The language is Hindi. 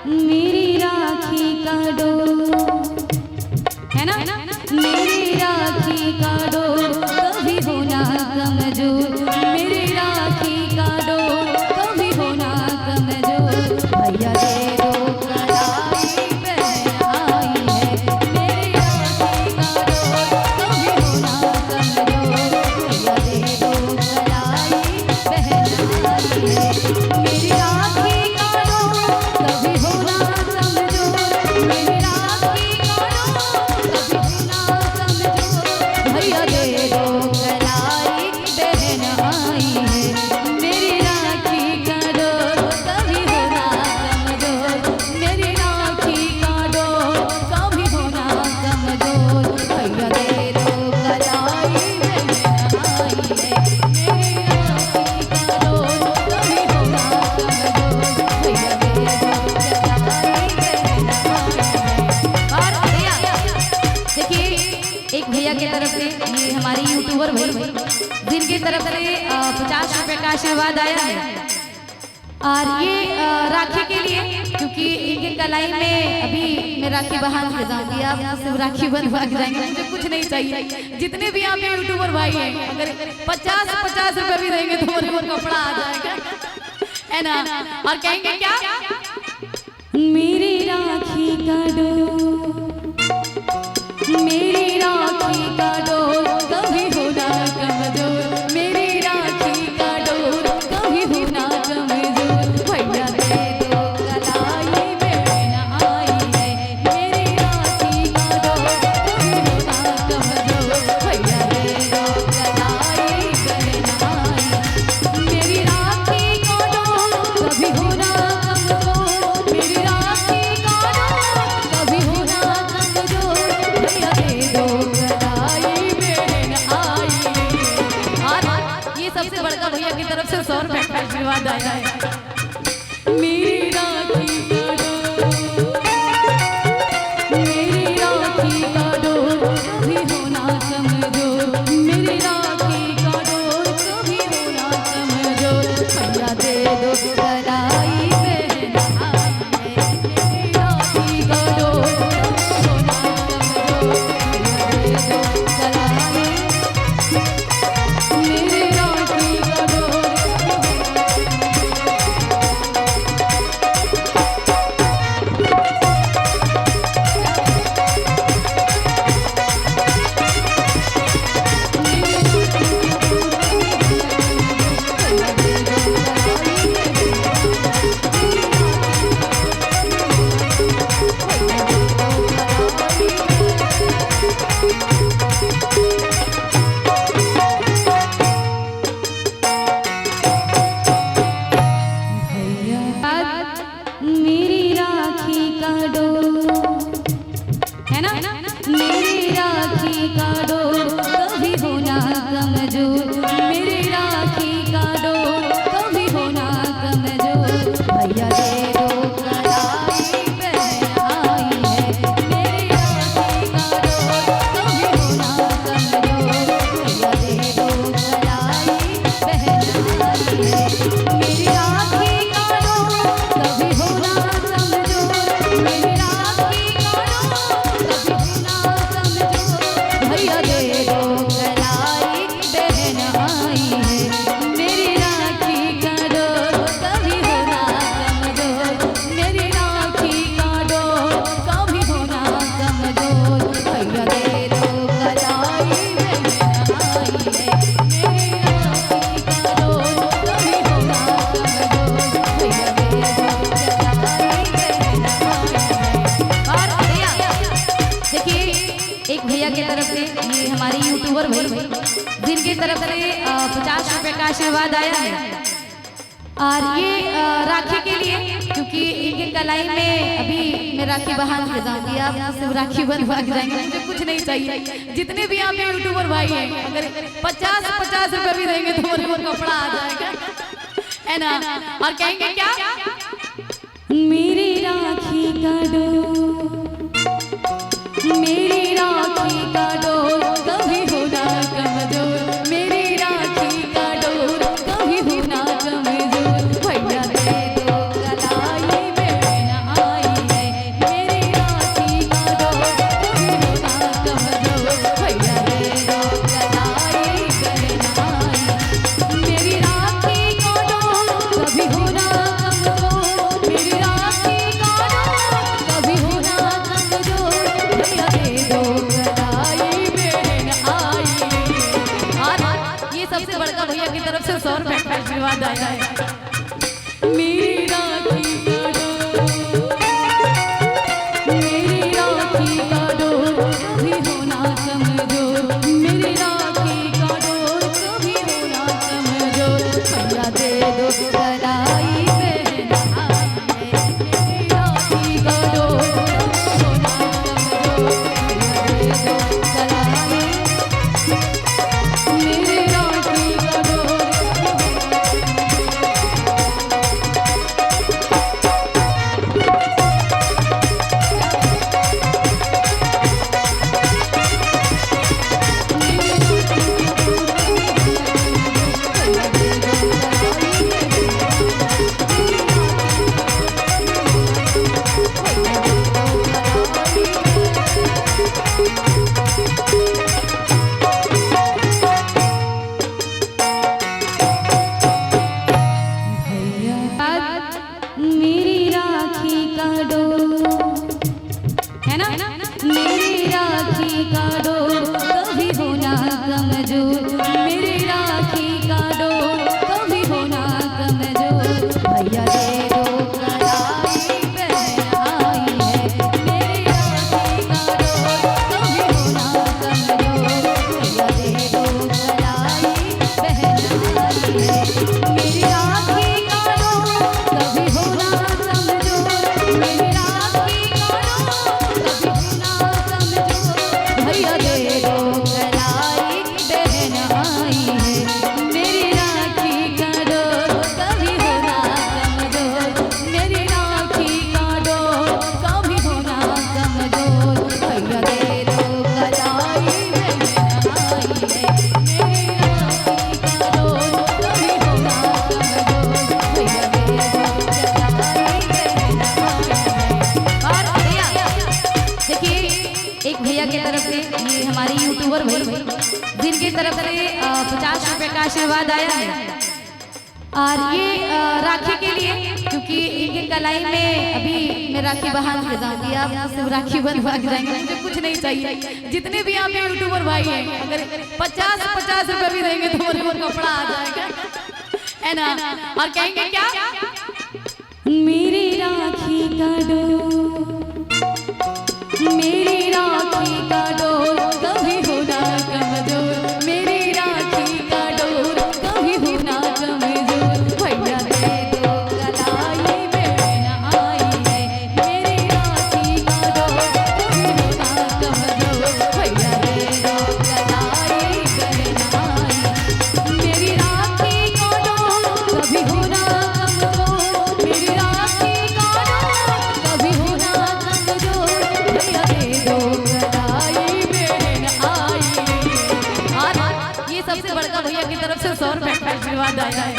मेरी राखी का डोर है ना, मेरी राखी का डोर कभी होना कमजोर, मेरी राखी का डोर कभी होना कमजोर। भैया दे दो कलाई बहन आई है, मेरी राखी का डोर कभी होना कमजोर। भैया दे दो कलाई बहन आई है, मेरी राखी का डोर कभी होना कमजोर, मेरी राखी का डोर कभी होना कमजोर। भैया दे दो कलाई बहन आई है, मेरी राखी का डोर कभी होना कमजोर, मेरी राखी का डोर कभी होना कमजोर। भैया दे दो कलाई बहन आई है, मेरी राखी का डोर कभी होना कमजोर। भैया दे दो कलाई बहन आई है। और भैया देखिए, एक भैया की तरफ से ये हमारी यूट्यूबर भाई जिनकी तरफ से 50 रुपए का आशीर्वाद आया है, और ये राखी के लिए, क्योंकि इनके कलाई में अभी मैं राखी बहान के जाऊंगी, आप सिर्फ राखी बंधवा के जाएंगे, मुझे कुछ नहीं चाहिए। जितने भी आप यूट्यूबर भाई हैं, अगर 50 रुपए भी देंगे तो मेरे को कपड़ा आ जाएगा, है ना। और कहेंगे क्या, मेरी राखी का डोर, मेरी राखी का डोर कभी होना कमजोर, मेरी राखी का डोर कभी होना कमजोर। भैया दे दो कलाई बहन आई है, मेरी राखी का डोर कभी होना कमजोर। भैया दे दो कलाई बहन आई है, मेरी राखी का डोर कभी होना कमजोर, मेरी राखी का डोर कभी होना कमजोर। भैया दे दो कलाई बहन आई है। और ये सबसे बड़का भैया की तरफ से 100 रुपए का आशीर्वाद आया है। मेरी राखी का डोर, मेरी राखी का डोर कभी होना कमजोर, मेरी राखी का डोर कभी होना कमजोर। भैया दे दो कलाई बहन आई है, मेरी राखी का डोर कभी होना कमजोर। भैया दे दो कलाई, मेरी राखी का डोर। मेरी राखी का डोर है ना, मेरी राखी का डोर कभी होना कमजोर, मेरी राखी का डोर कभी होना कमजोर। भैया दे दो कलाई बहन आई है, मेरी राखी का डोर कभी होना कमजोर। भैया दे दो कलाई बहन आई है, मेरी राखी का डोर कभी होना कमजोर, मेरी राखी का डोर कभी होना कमजोर। भैया दे दो कलाई बहन आई है, मेरी राखी का डोर कभी होना कमजोर, मेरी राखी का डोर कभी होना कमजोर। भैया दे दो कलाई बहन आई है, मेरी राखी का डोर कभी होना कमजोर। भैया दे दो कलाई बहन आई है। और भैया देखिए, एक भैया की तरफ से ये हमारी यूट्यूबर भाई जिनकी तरफ से 50 रुपए का आशीर्वाद आया है, और ये राखी के लिए, क्योंकि इनके कलाई में अभी मैं राखी बहान के जाऊंगी, आप सिर्फ राखी बंधवा के जाएंगे, मुझे कुछ नहीं चाहिए। जितने भी आप यूट्यूबर भाई हैं, अगर 50 रुपए भी देंगे तो मेरे को कपड़ा आ जाएगा, है ना। और कहेंगे क्या, मेरी राखी का डोर, मेरी राखी का डोर कभी होना कमजोर, मेरी राखी का डोर कभी होना कमजोर। भैया दे दो कलाई बहन आई जिनकी तरफ से 50 रुपए का आशीर्वाद आया है। और ये राखी के लिए, क्योंकि इनके कलाई में अभी मैं राखी बहान के जाऊंगी, आप सिर्फ राखी बनवा के जाएंगे, मुझे कुछ नहीं चाहिए। जितने भी आप यूट्यूबर भाई हैं, अगर 50 रुपए भी देंगे तो मेरे को कपड़ा आ जाएगा, है ना। और कहेंगे क्या, मेरी राखी का डोर, मेरी राखी का डोर कभी होना कमजोर, मेरी राखी का डोर कभी होना कमजोर, भैया दे दो कलाई बहन आई है, मेरी राखी का डोर कभी होना कमजोर, भैया दे दो कलाई बहन आई, मेरी राखी का डोर कभी होना कमजोर, मेरी राखी का डोर कभी होना कमजोर, भैया दे दो कलाई बहन आई। और ये सबसे बड़का भैया की तरफ से 100 रुपए का आशीर्वाद आया है।